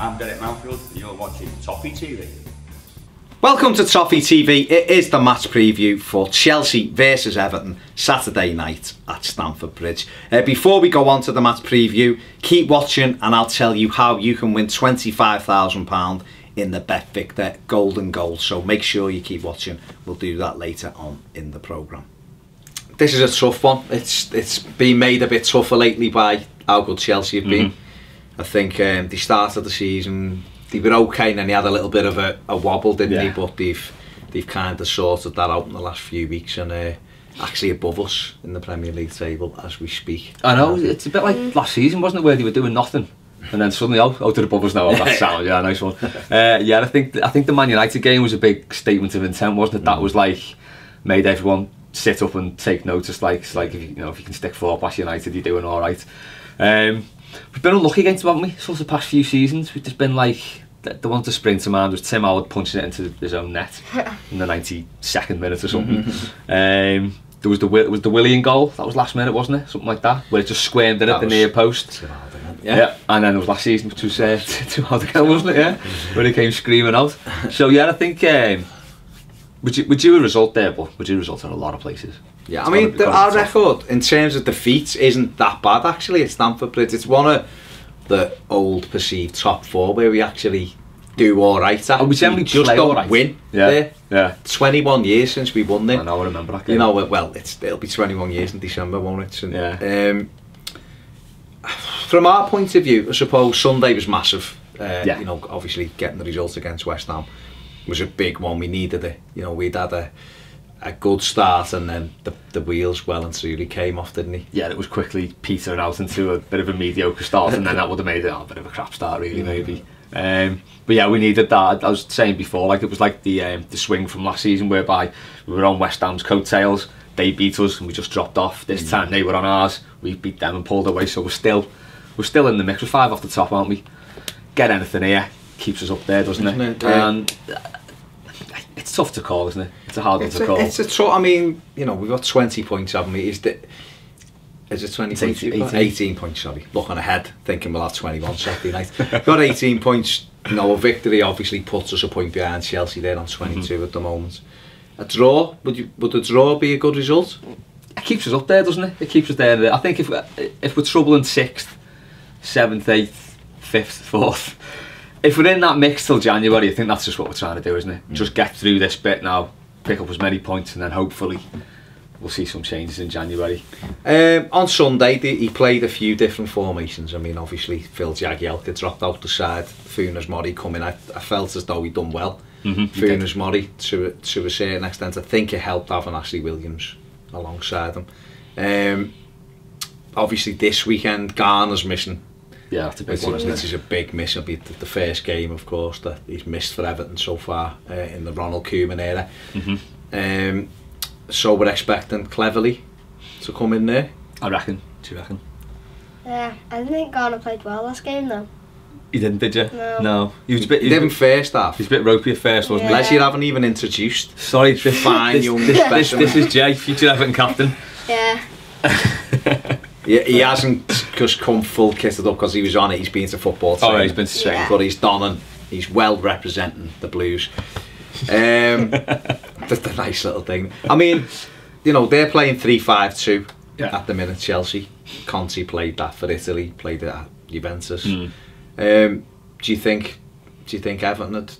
I'm Derek Manfield and you're watching Toffee TV. Welcome to Toffee TV. It is the match preview for Chelsea versus Everton, Saturday night at Stamford Bridge. Before we go on to the match preview, keep watching and I'll tell you how you can win £25,000 in the Bet Victor Golden Goal. So make sure you keep watching. We'll do that later on in the programme. This is a tough one. It's been made a bit tougher lately by how good Chelsea have been. I think they started the season, they were okay, and then they had a little bit of a wobble, didn't they? But they've kind of sorted that out in the last few weeks, and actually above us in the Premier League table as we speak. I know, it's a bit like last season, wasn't it, where they were doing nothing, and then suddenly out of above us now. Oh, that sound, yeah, nice one. Yeah, I think the Man United game was a big statement of intent, wasn't it? That was like made everyone sit up and take notice. Like if you can stick 4 past United, you're doing all right. We've been unlucky against them, haven't we? Sort of the past few seasons, we've just been like the one to spring to mind was Tim Howard punching it into his own net in the 92nd minute or something. There was the Willian goal, that was last minute, wasn't it? Something like that, where it just squirmed in at the near post. Yeah, and then it was last season, which was too hard again, wasn't it? Yeah, where he came screaming out. So yeah, I think we're due a result there, but we're due a result in a lot of places. Yeah, I mean, our record in terms of defeats isn't that bad actually at Stamford Bridge. It's one of the old perceived top 4 where we actually do all right at. We generally just don't win. Yeah. 21 years since we won there. I know, I remember that game. You know, well, it'll be 21 years in December, won't it? And, yeah. From our point of view, I suppose Sunday was massive. You know, obviously getting the result against West Ham was a big one. We needed it. You know, we'd had a good start, and then the wheels well and truly came off, didn't he? Yeah, it was quickly petering out into a bit of a mediocre start, and then that would have made it a bit of a crap start, really, maybe. But yeah, we needed that. I was saying before, like it was like the swing from last season, whereby we were on West Ham's coattails, they beat us, and we just dropped off. This time they were on ours, we beat them and pulled away. So we're still in the mix. We're 5 off the top, aren't we? Get anything here keeps us up there, doesn't it? And it's tough to call, isn't it? It's a hard one to call. It's a tough. I mean, you know, we've got 20 points, haven't we? Is it 20 points? 18 points, sorry. Looking ahead, thinking we'll have 21 Saturday night. Got 18 points. You know, a victory obviously puts us a point behind Chelsea there on 22 at the moment. A draw, would a draw be a good result? It keeps us up there, doesn't it? It keeps us there. I think if we're troubling 6th, 7th, 8th, 5th, 4th, if we're in that mix till January, I think that's just what we're trying to do, isn't it? Just get through this bit now, pick up as many points, and then hopefully we'll see some changes in January. On Sunday, he played a few different formations. I mean, obviously, Phil Jagielka dropped out the side, Funes Mori coming. I felt as though he'd done well. Funes Mori, to a certain extent. I think it helped having Ashley Williams alongside him. Obviously, this weekend, Garner's missing. Yeah, that's a big one, isn't it? This is a big miss. It'll be the first game, of course, that he's missed for Everton so far in the Ronald Koeman era. So we're expecting Cleverly to come in there. I reckon. Do you reckon? Yeah, I think Garner played well last game though. He didn't, did you? No. He was a bit. He didn't first half. He's a bit ropey at first, wasn't he? Unless you haven't even introduced. Sorry, fine young specimen. This is Jay, future Everton captain. Yeah. He hasn't just come full kitted up because he was on it. He's been to football training. Oh, he's been to training. But he's done and he's well representing the Blues. That's a nice little thing. I mean, you know, they're playing 3-5-2 at the minute, Chelsea. Conte played that for Italy, played it at Juventus. Do you think Everton would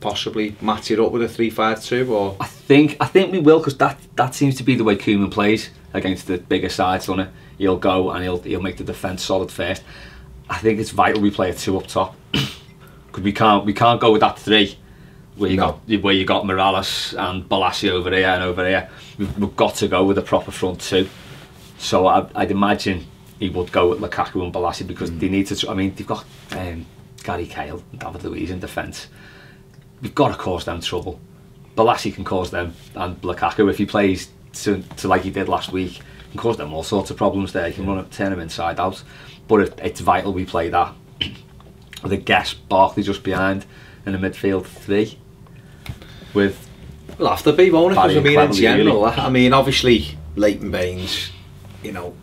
possibly match it up with a 3-5-2, or? I think we will, because that seems to be the way Koeman plays against the bigger sides, doesn't it? He'll go and he'll make the defence solid first. I think it's vital we play a 2 up top, because we can't go with that 3 where you got Morales and Balassi over here and over here. We've got to go with a proper front 2. So I'd imagine he would go with Lukaku and Balassi, because they need to. I mean, they've got Gary Cahill and David Luiz in defence. We've got to cause them trouble. Balassi can cause them, and Lukaku, if he plays to like he did last week, can cause them all sorts of problems there. He can turn them inside out. But it's vital we play that with a guest Barkley just behind in the midfield 3. We'll have to be, won't it? Because I mean, in general, really. I mean, obviously Leighton Baines, you know,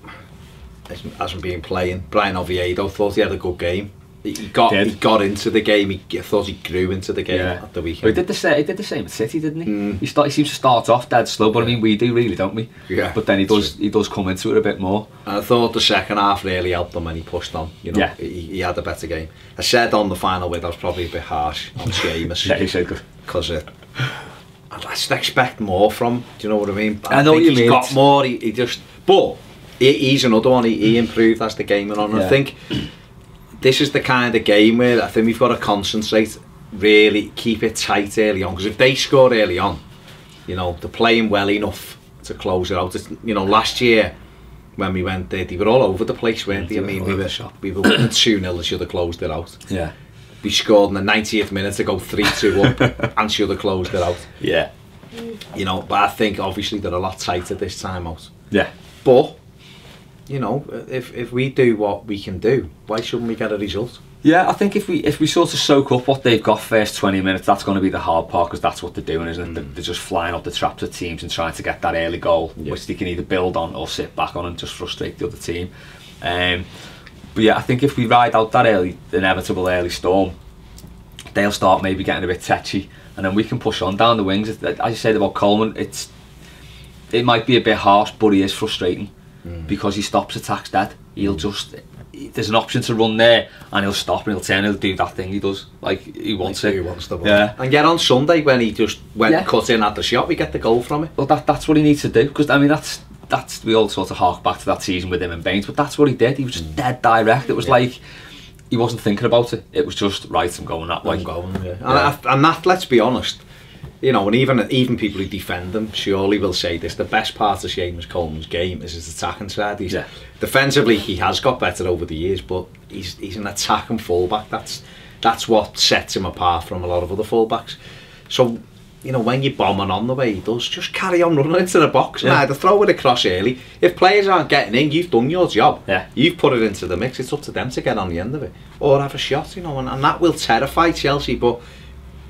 hasn't been playing. Brian Oviedo thought he had a good game. he got into the game. He thought he grew into the game at the weekend. But he did the same at City, didn't he? He seems to start off dead slow, but I mean we do really, don't we? Yeah. But then he does come into it a bit more. And I thought the second half really helped him when he pushed on. You know, he had a better game. I said on the final word I was probably a bit harsh on Seamus. Yeah, you said good. Because I just expect more from. Do you know what I mean? I know what you mean. He's got more. He just. But he's another one. He improved as the game went on. And I think this is the kind of game where I think we've got to concentrate, really keep it tight early on. Because if they score early on, you know, they're playing well enough to close it out. It's, you know, last year when we went there, they were all over the place, weren't they? I mean, we were winning 2-0 and should have closed it out. Yeah. We scored in the 90th minute to go 3-2 up and should have closed it out. Yeah. You know, but I think obviously they're a lot tighter this time out. Yeah. But, you know, if we do what we can do, why shouldn't we get a result? Yeah, I think if we sort of soak up what they've got first 20 minutes, that's going to be the hard part, because that's what they're doing, isn't it? They're just flying up the traps of teams and trying to get that early goal, which they can either build on or sit back on and just frustrate the other team. But yeah, I think if we ride out that inevitable early storm, they'll start maybe getting a bit tetchy, and then we can push on down the wings. As you said about Coleman, it might be a bit harsh, but he is frustrating because he stops attacks dead. He'll just, there's an option to run there and he'll stop and he'll turn, he'll do that thing he does, like he wants it. He wants the ball. Yeah. And yet on Sunday when he just went cut in at the shot, we get the goal from it. Well, that's what he needs to do, because I mean that's we all sort of hark back to that season with him and Baines, but that's what he did. He was just dead direct. It was like he wasn't thinking about it. It was just, right, I'm going that way. I'm going, And that, let's be honest, you know, and even people who defend him surely will say this, the best part of Seamus Coleman's game is his attacking side. Defensively he has got better over the years, but he's an attacking fullback. That's what sets him apart from a lot of other fullbacks. So, you know, when you're bombing on the way he does, just carry on running into the box and either throw it across early. If players aren't getting in, you've done your job. You've put it into the mix. It's up to them to get on the end of it or have a shot, you know, and that will terrify Chelsea. But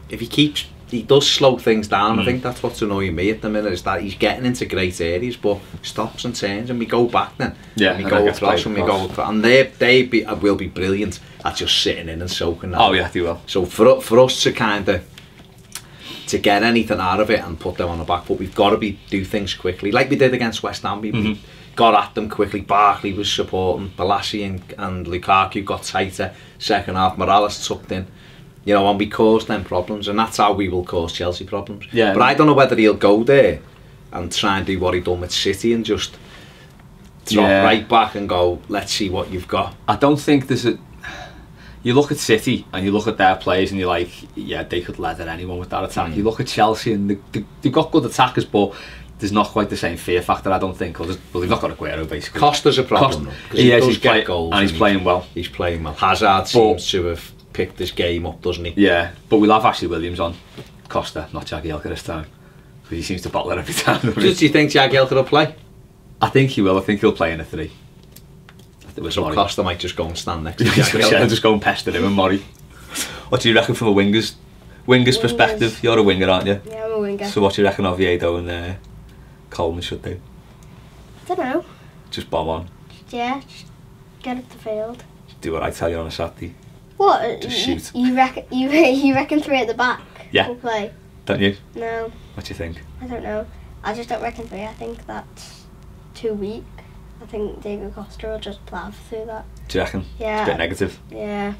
if he does slow things down. I think that's what's annoying me at the minute, is that he's getting into great areas but stops and turns, and we go back then. And we go across and we go across, and they will be brilliant at just sitting in and soaking that. Oh yeah, they will. So for us to kind of to get anything out of it and put them on the back foot, we've got to do things quickly, like we did against West Ham. We got at them quickly. Barkley was supporting, Balassi and Lukaku got tighter. Second half, Morales tucked in. You know, and we caused them problems, and that's how we will cause Chelsea problems. Yeah. But I don't know whether he'll go there and try and do what he done with City and just drop right back and go, let's see what you've got. I don't think there's a... You look at City and you look at their players and you're like, yeah, they could leather anyone with that attack. You look at Chelsea and they've got good attackers, but there's not quite the same fear factor, I don't think. Well, they've not got Aguero, basically. Costa's a problem, because he does get goals. And he's playing well. He's playing well. Hazard seems to have picked this game up, doesn't he? Yeah, but we'll have Ashley Williams on Costa, not Jagielka this time, because he seems to bottle it every time. Do you think Jagielka will play? I think he will. I think he'll play in a 3. So Costa might just go and stand next to Jagielka. Yeah, just go and pester him and Murray. What do you reckon from a winger's perspective? You're a winger, aren't you? Yeah, I'm a winger. So what do you reckon Oviedo and Coleman should do? I don't know. Just bomb on? Yeah, just get up the field. Do what I tell you on a Saturday. What? Just shoot. You reckon 3 at the back will play? Don't you? No. What do you think? I don't know. I just don't reckon 3. I think that's too weak. I think Diego Costa will just plough through that. Do you reckon? Yeah. It's a bit negative. Yeah.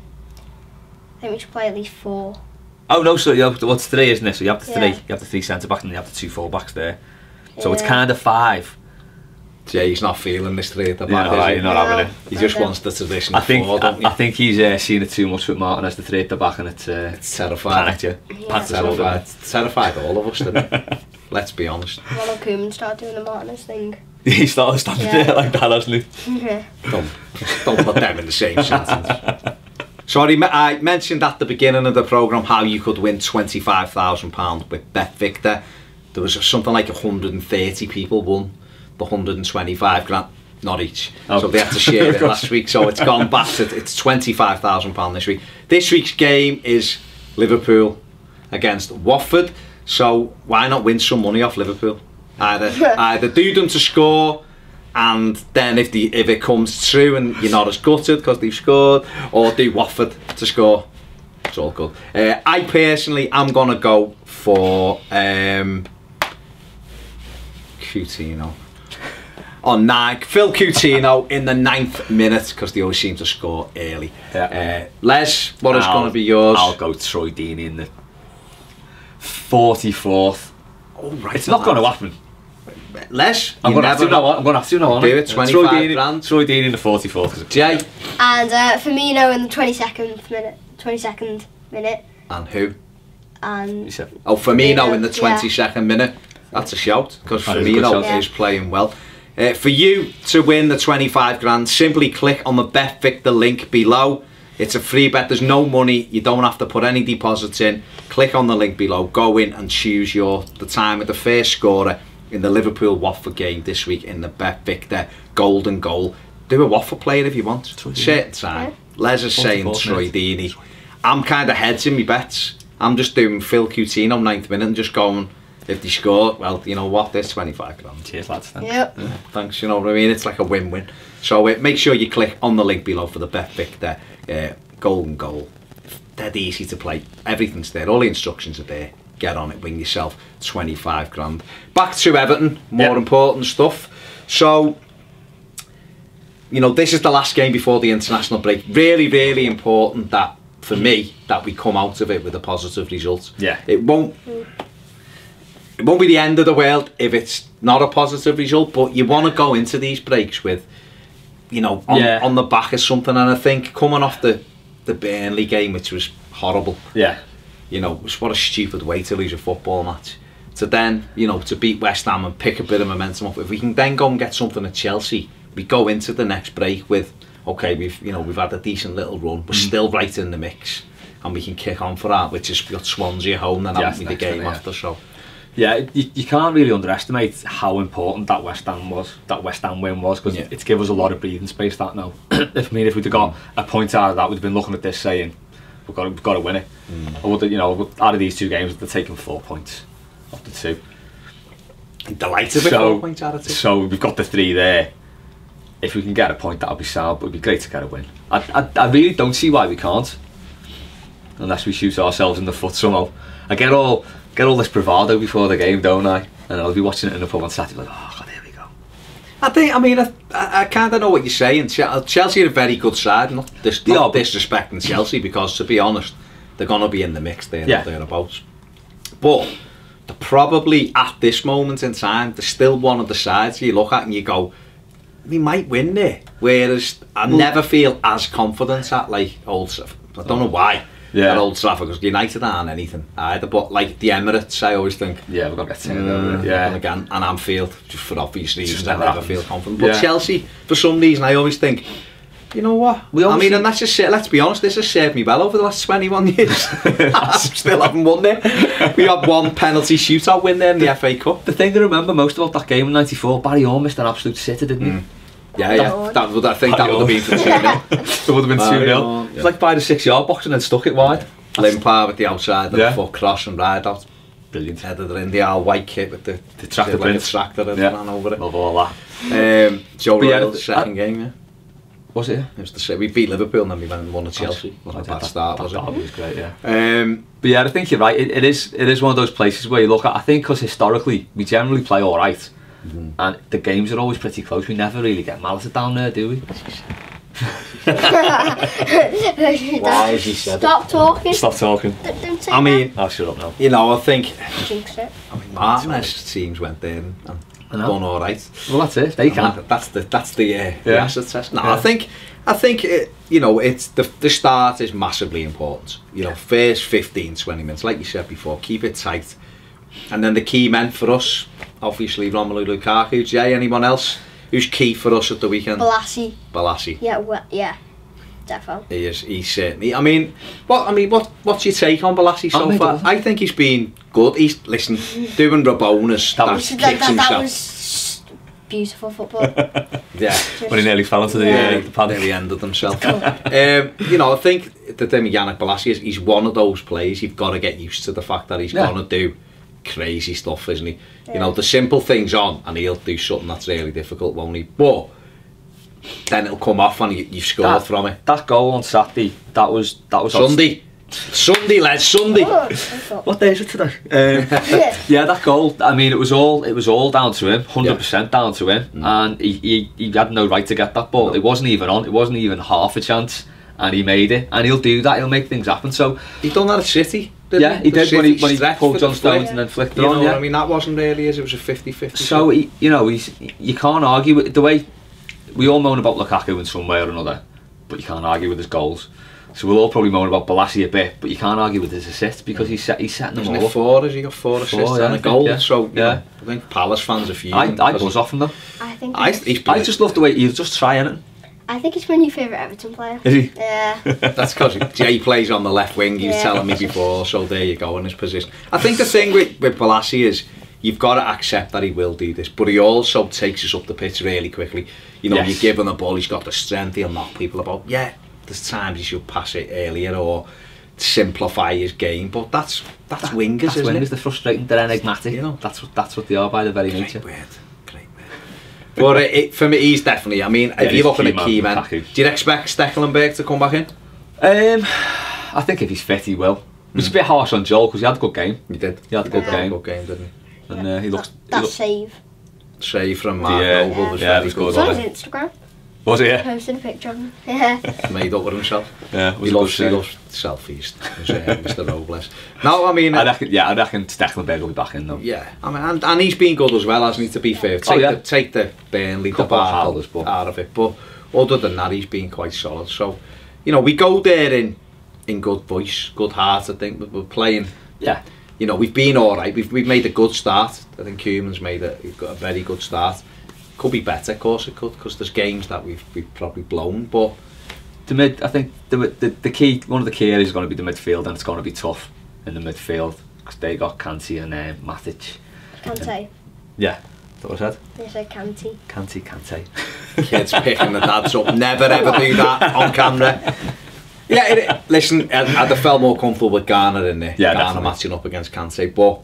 I think we should play at least 4. Oh no, so you have, what's 3, isn't it? So you have the 3. You have the 3 centre backs and you have the 2 full backs there. So it's kind of 5. Yeah, he's not feeling this 3 at the back. Yeah, he's not having it. He just wants the tradition. I think he's seen it too much with Martin as the 3 at the back, and it's terrifying. Terrified all of us, didn't it? Let's be honest. Ronald Koeman started doing the Martinez thing. He started doing it like that, hasn't he? Yeah. Don't put them in the same sentence. Sorry, I mentioned at the beginning of the programme how you could win £25,000 with BetVictor. There was something like 130 people won the 125 grand, not each. So they had to share it last week. So it's gone back to, it's £25,000 this week. This week's game is Liverpool against Watford. So why not win some money off Liverpool? Either do them to score and then if it comes true and you're not as gutted because they've scored, or do Watford to score, it's all good. I personally am going to go for Coutinho. On 9, Phil Coutinho in the 9th minute, because they always seem to score early. Yeah. Les, what is going to be yours? I'll go Troy Deeney in the 44th. Oh, right. It's not going to happen. Les, I'm going to have to now. Do it, 25 grand. Troy Deeney in the 44th. Jay? And Firmino in the 22nd minute. And who? And Firmino in the 22nd minute. That's a shout, because Firmino is playing well. For you to win the 25 grand, simply click on the Bet Victor link below. It's a free bet, there's no money, you don't have to put any deposits in. Click on the link below, go in and choose the time of the first scorer in the Liverpool-Watford game this week in the Bet Victor golden goal. Do a Watford player if you want. Certain time. Les is saying Troy Deeney. I'm kind of heads in my bets. I'm just doing Phil Coutinho 9th minute and just going, if they score, well, you know what, there's 25 grand. Cheers, lads. Thanks. Yep. Thanks, you know what I mean? It's like a win-win. So make sure you click on the link below for the Bet Victor golden goal. Dead easy to play. Everything's there. All the instructions are there. Get on it. Win yourself 25 grand. Back to Everton. More important stuff. So, you know, this is the last game before the international break. Really, really important that, for me, that we come out of it with a positive result. Yeah. It won't be the end of the world if it's not a positive result, but you want to go into these breaks with, you know, on the back of something. And I think coming off the Burnley game, which was horrible, you know, what a stupid way to lose a football match. To then, you know, to beat West Ham and pick a bit of momentum up. If we can then go and get something at Chelsea, we go into the next break with, okay, we've had a decent little run, we're still right in the mix, and we can kick on for that, which is got Swansea home, then haven't we the game after, so. Yeah, you can't really underestimate how important that West Ham win was, because it's given us a lot of breathing space, that now. If we'd have got a point out of that, we'd have been looking at this saying, we've got to win it. I would, you know, out of these 2 games, they're taking 4 points off the 2. I'm delighted with 4 points out of 2. So we've got the 3 there. If we can get a point, that'll be sound, but it'd be great to get a win. I really don't see why we can't, unless we shoot ourselves in the foot somehow. I get all this bravado before the game, don't I? And I'll be watching it in the pub on Saturday like, oh God, here we go. I kind of know what you're saying. Chelsea are a very good side, not disrespecting Chelsea, because to be honest, they're going to be in the mix there, thereabouts. But they're probably, at this moment in time, they're still one of the sides you look at and you go, we might win there. Whereas I never feel as confident at like Old Trafford. I don't know why. At Old Trafford, because United aren't anything either, but like the Emirates, I always think, we're going to get turned over. And again, and Anfield, just for obvious reasons, I never feel confident. But Chelsea, for some reason, I always think, you know what? And that's just it. Let's be honest, this has served me well over the last 21 years. I still haven't won there. We had 1 penalty shootout win there in the FA Cup. The thing I remember most about that game in '94, Barry Orr missed an absolute sitter, didn't he? I think that would have been for 2-0. It would have been 2-0. It was like by the 6-yard box and then stuck it wide. Limpar with the outside of the foot cross and ride out. Brilliant. Headed in the white kit with the tractor like tractor and ran over it. Love all that. Joe Royle's second game, Was it? It was we beat Liverpool and then we went and won at Chelsea. Wasn't a bad start, was it? That was great, but yeah, I think you're right. It is one of those places where you look at, I think, because historically we generally play all right. And the games are always pretty close. We never really get malleted down there, do we? Why has he said Stop talking. Stop talking. Don't say I'll shut up now. You know, I think Martinez teams went there and done all right. Well, that's it. They can. That's the acid test. No, I think you know, it's the start is massively important. You know, first 15-20 minutes, like you said before, keep it tight. And then the key men for us, obviously Romelu Lukaku. Jay, anyone else who's key for us at the weekend? Balassi. Yeah, definitely. He is. He's certainly. What's your take on Balassi so far? I think he's been good. He's doing Rabonas. That was beautiful football. When he nearly fell into the paddock. Nearly ended himself. You know, I think the thing with Yannick Balassi is he's one of those players you've got to get used to the fact that he's going to do crazy stuff, isn't he? You know, the simple things on, and he'll do something that's really difficult, won't he? But then it'll come off and you've scored from it. That goal on Saturday, that was Sunday. Sunday, Les, Sunday. What day is it today? Yeah, that goal. I mean, it was all down to him, 100% down to him, and he had no right to get that ball. It wasn't even on. It wasn't even half a chance, and he made it. And he'll do that. He'll make things happen. So he done that at City. Yeah, he did when he pulled John Stones and then flicked it on. Yeah, I mean that wasn't really his. It was a 50-50. So you can't argue with the way we all moan about Lukaku in some way or another, but you can't argue with his goals. So we'll all probably moan about Balassi a bit, but you can't argue with his assists because he's setting them all up. Four? Has he got 4 assists and a goal? Yeah. So yeah, I think Palace fans are fuming. I buzz off him though. I just love the way he's just trying it. I think he's my new favourite Everton player. Is he? Yeah. That's because Jay plays on the left wing. He was telling me before, so there you go in his position. I think the thing with Balassi is you've got to accept that he will do this, but he also takes us up the pitch really quickly. You know, you give him the ball, he's got the strength, he'll knock people about. Yeah, there's times he should pass it earlier or simplify his game, but that's wingers, isn't it? Wingers, they're frustrating, they're enigmatic. You know, that's what they are by their very nature. Great word. But for me, he's definitely. I mean, if you're looking at key men, do you expect Stekelenburg to come back in? I think if he's fit, he will. It's a bit harsh on Joel because he had a good game. He did. He had a good game. Good game, didn't he? And he looks. That save. Save from Mark Noble was very good. It's on his Instagram. Was it? Yeah. Posted a picture of him. Yeah. Made up with himself. Yeah. He loves selfies. Mr. Robles. No, I mean. I reckon Stekelenburg will be back in though. Yeah. I mean, and he's been good as well, hasn't he? To be fair, take the Burnley debacle out of it, but other than that, he's been quite solid. So, you know, we go there in good voice, good heart. I think we're playing. Yeah. You know, we've been all right. We've made a good start. I think Koeman's got a very good start. Could be better, of course it could, because there's games that we've probably blown. But I think the key, one of the key areas is going to be the midfield, and it's going to be tough in the midfield because they got Kanti and Matic. Kante. Yeah, that's what I said. They said Kanti. Kante. Kids picking the dads up. Never ever do that on camera. Yeah, listen, I'd have felt more comfortable with Garner in there. Yeah, Garner matching up against Kante, but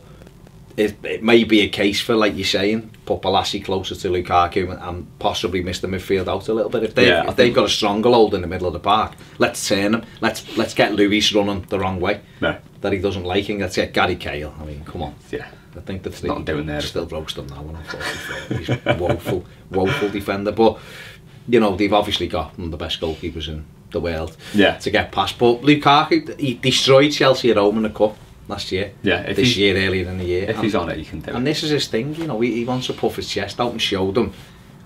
it may be a case for, like you're saying, put Balassi closer to Lukaku and possibly miss the midfield out a little bit. If they've got a stronghold in the middle of the park, let's turn them. Let's get Luis running the wrong way that he doesn't like, and let's get Gary Cahill. I mean, come on. Yeah. I think the three not doing there. Still roast him now. He's a woeful defender, but you know they've obviously got one of the best goalkeepers in the world to get past. But Lukaku, he destroyed Chelsea at home in the cup last year. Yeah, this year earlier in the year. If he's on it, he can do it. And this is his thing, you know. He wants to puff his chest out and show them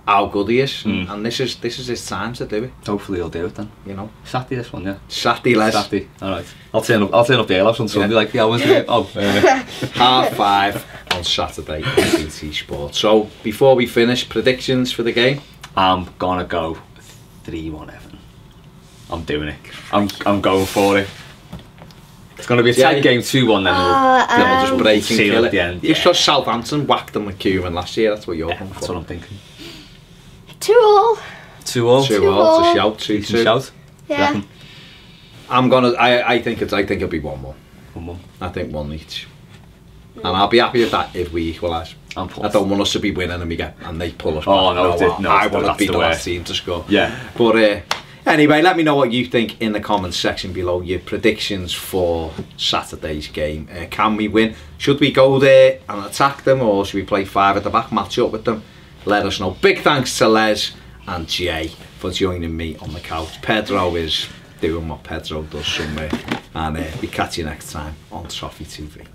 how good he is, and this is his time to do it. Hopefully he'll do it then. You know, Saturday this one, yeah. Saturday, Les. Saturday. All right. I'll turn up the alehouse on Sunday. Like, yeah, Wednesday. 5:30 on Saturday on BT Sport. So before we finish, predictions for the game. I'm gonna go 3-1 Everton. I'm doing it. I'm going for it. It's going to be a tight game, 2-1 then we'll just break and kill it. At the end. It's just Southampton whacked them with Koeman last year, that's what you're going for. That's what I'm thinking. 2-2. 2-2. 2-2, it's a shout, 2-2. Shout? Yeah. I think it'll be 1-1. 1-1. I think 1 each. And I'll be happy with that if we equalise. I don't want us to be winning and they pull us back. Oh no, I want to be the last team to score. Yeah. But anyway, let me know what you think in the comments section below. Your predictions for Saturday's game. Can we win? Should we go there and attack them, or should we play 5 at the back, match up with them? Let us know. Big thanks to Les and Jay for joining me on the couch. Pedro is doing what Pedro does somewhere, and we catch you next time on Toffee TV.